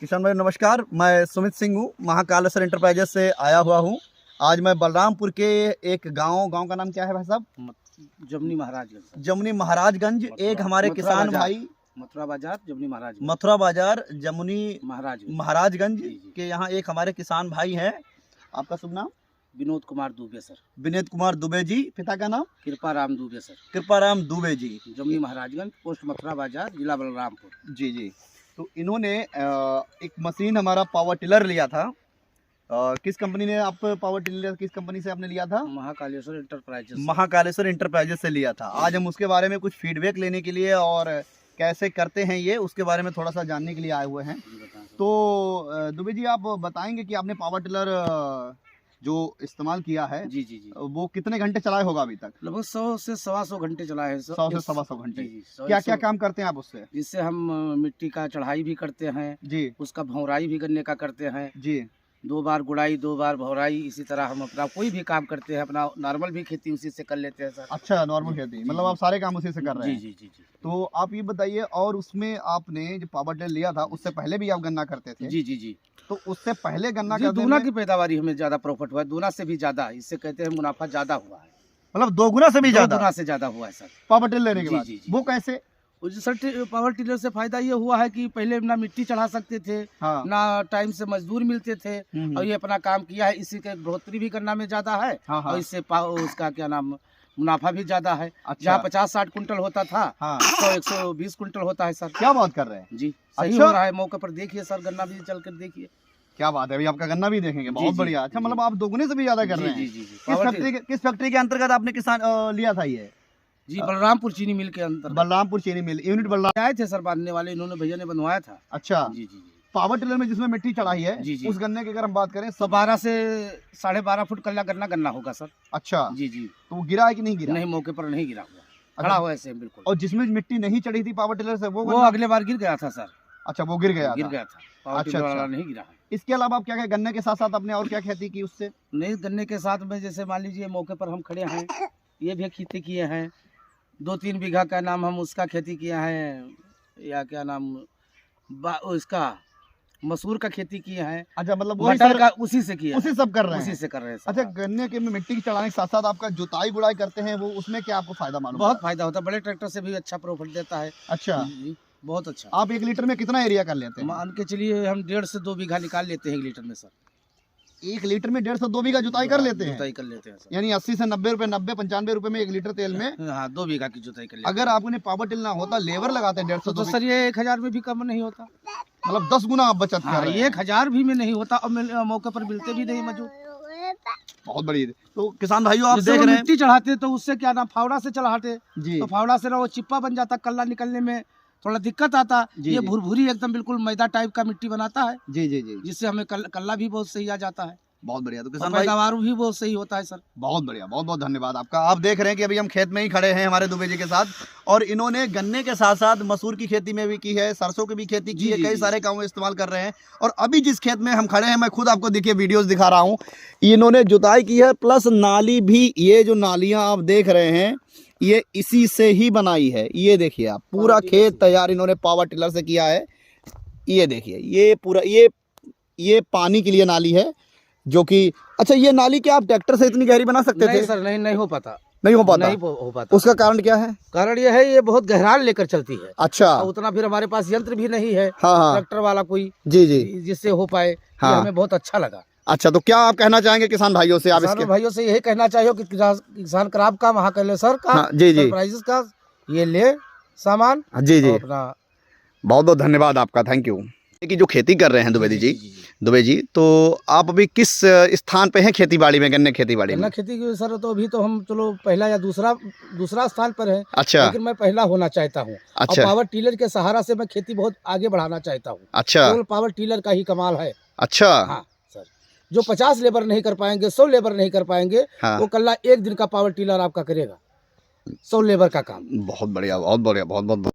किसान भाई नमस्कार, मैं सुमित सिंह हूँ, महाकालेश्वर इंटरप्राइजेस से आया हुआ हूँ। आज मैं बलरामपुर के एक गांव का नाम क्या है भाई साहब? जमुनी महाराजगंज। जमुनी महाराजगंज। एक हमारे किसान भाई मथुरा बाजार जमुनी महाराजगंज, मथुरा बाजार जमुनी महाराजगंज जी, जी। के यहाँ एक हमारे किसान भाई हैं। आपका शुभ नाम? विनोद कुमार दुबे सर। विनोद कुमार दुबे जी। पिता का नाम? कृपाराम दुबे सर। कृपाराम दुबे जी। जमुनी महाराजगंज, पोस्ट मथुरा बाजार, जिला बलरामपुर। जी जी। तो इन्होंने एक मशीन हमारा पावर टिलर लिया था। किस कंपनी ने आप पावर टिलर किस कंपनी से आपने लिया था? महाकालेश्वर इंटरप्राइजेस। महाकालेश्वर इंटरप्राइजेस से लिया था। आज हम उसके बारे में कुछ फीडबैक लेने के लिए और कैसे करते हैं ये उसके बारे में थोड़ा सा जानने के लिए आए हुए हैं। तो दुबे जी आप बताएंगे कि आपने पावर टिलर जो इस्तेमाल किया है जी जी जी, वो कितने घंटे चलाए होगा अभी तक? लगभग 100 से 125 घंटे चला है। 100 से 125 घंटे। जी, क्या क्या काम करते हैं आप उससे? इससे हम मिट्टी का चढ़ाई भी करते हैं जी, उसका भौराई भी गन्ने का करते हैं जी। 2 बार गुड़ाई 2 बार भौराई। इसी तरह हम अपना कोई भी काम करते हैं, अपना नॉर्मल भी खेती उसी से कर लेते हैं सर। अच्छा, नॉर्मल खेती मतलब आप सारे काम उसी से कर रहे हैं? जी जी जी जी। तो आप ये बताइए, और उसमें आपने जो पावर टिलर लिया था उससे पहले भी आप गन्ना करते थे? जी जी जी। तो उससे पहले गन्ना जी, करते दूना में की पैदावारी हमें ज्यादा प्रॉफिट हुआ है, दूना से भी ज्यादा। इससे कहते हैं मुनाफा ज्यादा हुआ है, मतलब 2 गुना से भी ज्यादा? दूना से ज्यादा हुआ है सर पावर टिलर लेने के जी, बाद। जी, जी। वो कैसे? सर पावर टिलर से फायदा ये हुआ है कि पहले ना मिट्टी चढ़ा सकते थे, हाँ। ना टाइम से मजदूर मिलते थे। और ये अपना काम किया है, इसी के बढ़ोतरी भी गन्ना में ज्यादा है। हाँ, हाँ। और इससे उसका क्या नाम मुनाफा भी ज्यादा है। अच्छा। जहाँ 50-60 कुंटल होता था, हाँ। 100-120 कुंटल होता है सर। क्या बात कर रहे हैं? जी सही अच्छा। हो रहा है। मौके पर देखिए सर, गन्ना भी चल कर देखिए। क्या बात है, अभी आपका गन्ना भी देखेंगे। बहुत जी, बढ़िया। अच्छा, मतलब आप 2 गुने से भी ज्यादा कर रहे हैं? जी जी जी। किस फैक्ट्री के अंतर्गत आपने किसान लिया था ये? जी, बलरामपुर चीनी मिल के अंदर बलरामपुर चीनी मिल यूनिट बलराम। आए थे सर बांधने वाले, इन्होंने भैया ने बनवाया था। अच्छा। जी जी जी। पावर टिलर में जिसमें मिट्टी चढ़ाई है, जी, जी। उस गन्ने की अगर हम बात करें 12 से 12.5 फुट कल्ला गन्ना होगा सर। अच्छा। जी जी। तो वो गिरा है कि नहीं गिरा? नहीं, मौके पर नहीं गिरा हुआ, खड़ा हुआ ऐसे बिल्कुल। और जिसमें मिट्टी नहीं चढ़ी थी पावर टिलर से वो अगले बार गिर गया था सर। अच्छा, वो गिर गया था। पावर टिलर वाला नहीं गिरा है। इसके अलावा आप क्या क्या गन्ने के साथ साथ आपने और क्या खेती की उससे? नहीं, गन्ने के साथ में जैसे मान लीजिए मौके पर हम खड़े हैं, ये भी खेती किए हैं। 2-3 बीघा का नाम हम उसका खेती किया है, या क्या नाम इसका मसूर का खेती किए हैं। अच्छा, मतलब मटर का उसी से किया, उसी सब कर रहे हैं? उसी से कर रहे हैं। अच्छा, गन्ने के में मिट्टी चढ़ाने के साथ साथ आपका जुताई गुड़ाई करते हैं, वो उसमें क्या आपको फायदा मालूम? बहुत फायदा होता है, बड़े ट्रैक्टर से भी अच्छा प्रॉफिट देता है। अच्छा जी, बहुत अच्छा। आप 1 लीटर में कितना एरिया कर लेते हैं? मान के चलिए हम 1.5 से 2 बीघा निकाल लेते हैं 1 लीटर में सर। 1 लीटर में 1.5 से 2 बीघा जुताई कर लेते हैं? जुताई कर लेते हैं सर। यानी 80 से 90 रुपए, 90-95 रुपए में 1 लीटर तेल में? हाँ, 2 बीघा की जुताई कर लेते हैं। अगर आपने पावर टिल ना होता, लेबर लगाते 150 तो सर ये 1000 में भी कम नहीं होता। मतलब 10 गुना आप बचत कर रहे हैं। 1000 भी में नहीं होता, और मौके पर मिलते भी नहीं मजदूर। बहुत बड़ी। तो किसान भाइयों आप देख रहे हैं, मिट्टी चढ़ाते तो उससे क्या नाम फावड़ा से चढ़ाते जी। तो फावड़ा से ना वो चिप्पा बन जाता, कल्ला निकलने में थोड़ा दिक्कत आता। जी, ये जी। भुरभुरी एकदम बिल्कुल मैदा टाइप का मिट्टी बनाता है, जी जी जी। जिससे हमें कल्ला भी बहुत सही आ जाता है। बहुत बढ़िया। तो और किसान भाई पैदावार भी बहुत सही होता है सर। बहुत बढ़िया, बहुत बहुत धन्यवाद आपका। आप देख रहे हैं कि अभी हम खेत में ही खड़े हैं हमारे दुबे जी के साथ, और इन्होंने गन्ने के साथ साथ मसूर की खेती में भी की है, सरसों की भी खेती की है, कई सारे कामों में इस्तेमाल कर रहे हैं। और अभी जिस खेत में हम खड़े हैं, मैं खुद आपको देखिए वीडियोस दिखा रहा हूँ, इन्होंने जुताई की है, प्लस नाली भी। ये जो नालियाँ आप देख रहे हैं ये इसी से ही बनाई है। ये देखिए आप, पूरा खेत तैयार इन्होंने पावर टिलर से किया है। ये देखिए, ये पूरा ये पानी के लिए नाली है जो कि, अच्छा, ये नाली क्या आप ट्रैक्टर से इतनी गहरी बना सकते नहीं थे? सर, नहीं हो पाता। नहीं हो पाता? नहीं हो पाता। उसका कारण क्या है? कारण ये है, ये बहुत गहराई लेकर चलती है। अच्छा। और उतना फिर हमारे पास यंत्र भी नहीं है, हाँ हाँ। ट्रैक्टर वाला कोई, जी जी। जिससे हो पाए। हाँ। ये हमें बहुत अच्छा लगा। अच्छा, तो क्या आप कहना चाहेंगे किसान भाइयों से? आप किसान इसके भाइयों से यही कहना चाहिए कि किसान क्राफ्ट का, महाकालेश्वर का, हाँ, जी जी, इंटरप्राइजेस का ये ले सामान। जी जी। अपना बहुत बहुत धन्यवाद आपका, थैंक यू। कि जो खेती कर रहे हैं दुबे जी, दुबे जी, तो आप अभी किस स्थान पे हैं खेती बाड़ी में, गन्ने खेती बाड़ी में? गन्ना खेती की सर, तो अभी तो हम चलो पहला या दूसरा स्थान पर है। अच्छा। लेकिन मैं पहला होना चाहता हूँ। अच्छा। और पावर टीलर के सहारा से मैं खेती बहुत आगे बढ़ाना चाहता हूँ। अच्छा। केवल पावर टीलर का ही कमाल है। अच्छा। हाँ सर, जो 50 लेबर नहीं कर पाएंगे, 100 लेबर नहीं कर पाएंगे, हाँ। वो कल्ला 1 दिन का पावर टीलर आपका करेगा 100 लेबर का काम। बहुत बढ़िया, बहुत बढ़िया, बहुत बहुत